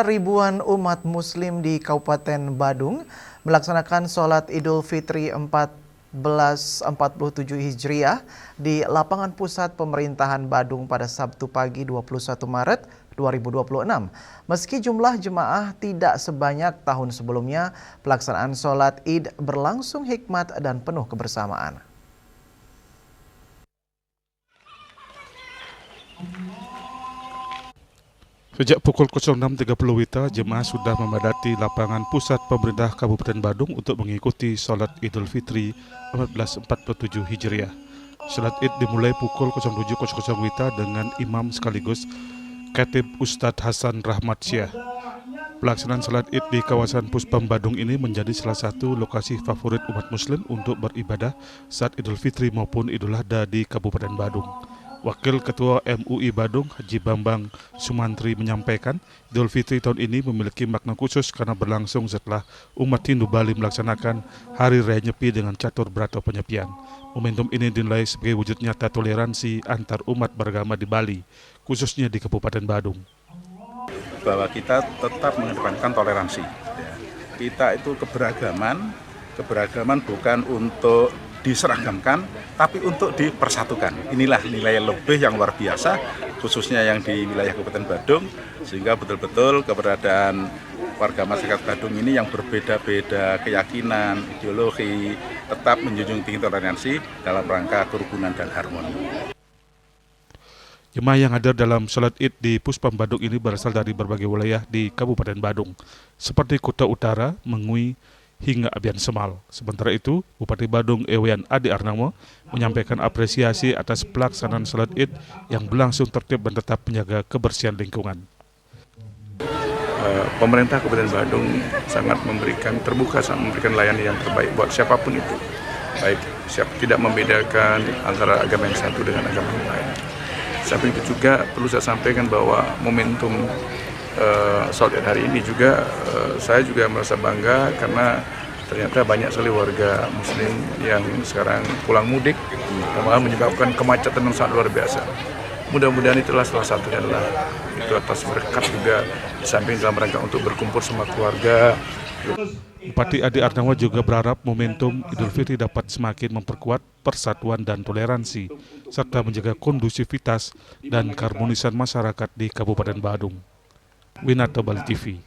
Ribuan umat muslim di Kabupaten Badung melaksanakan sholat Idul Fitri 1447 Hijriah di lapangan pusat pemerintahan Badung pada Sabtu pagi 21 Maret 2026. Meski jumlah jemaah tidak sebanyak tahun sebelumnya, pelaksanaan sholat Id berlangsung hikmat dan penuh kebersamaan. Sejak pukul 06.30 WITA, jemaah sudah memadati lapangan pusat pemerintah Kabupaten Badung untuk mengikuti sholat Idul Fitri 1447 Hijriah. Sholat Id dimulai pukul 07.00 WITA dengan imam sekaligus Khatib Ustadz Hasan Rahmat Syah. Pelaksanaan sholat Id di kawasan Puspam Badung ini menjadi salah satu lokasi favorit umat muslim untuk beribadah saat Idul Fitri maupun Idul Adha di Kabupaten Badung. Wakil Ketua MUI Badung, Haji Bambang Sumantri menyampaikan, Idul Fitri tahun ini memiliki makna khusus karena berlangsung setelah umat Hindu Bali melaksanakan Hari Raya Nyepi dengan catur berata penyepian. Momentum ini dinilai sebagai wujud nyata toleransi antar umat beragama di Bali, khususnya di Kabupaten Badung. Bahwa kita tetap mengedepankan toleransi. Kita itu keberagaman bukan untuk diseragamkan, tapi untuk dipersatukan. Inilah nilai lebih yang luar biasa, khususnya yang di wilayah Kabupaten Badung, sehingga betul-betul keberadaan warga masyarakat Badung ini yang berbeda-beda keyakinan, ideologi, tetap menjunjung tinggi toleransi dalam rangka kerukunan dan harmoni. Jemaah yang hadir dalam sholat Id di Puspam Badung ini berasal dari berbagai wilayah di Kabupaten Badung, seperti Kuta Utara, Mengui, hingga Abian Semal. Sementara itu, Bupati Badung Ewean Adi Arnamo menyampaikan apresiasi atas pelaksanaan sholat Id yang berlangsung tertib dan tetap menjaga kebersihan lingkungan. Pemerintah Kabupaten Badung sangat terbuka memberikan layanan yang terbaik buat siapapun itu. Baik, tidak membedakan antara agama yang satu dengan agama yang lain. Samping itu juga perlu saya sampaikan bahwa momentum sholat Id hari ini juga saya juga merasa bangga karena ternyata banyak sekali warga muslim yang sekarang pulang mudik dan malah menyebabkan kemacetan yang sangat luar biasa. Mudah-mudahan itulah salah satunya adalah itu atas berkat juga di samping dalam rangka untuk berkumpul sama keluarga. Bupati Adi Arnamo juga berharap momentum Idul Fitri dapat semakin memperkuat persatuan dan toleransi serta menjaga kondusivitas dan keharmonisan masyarakat di Kabupaten Badung. Winarto Bali TV.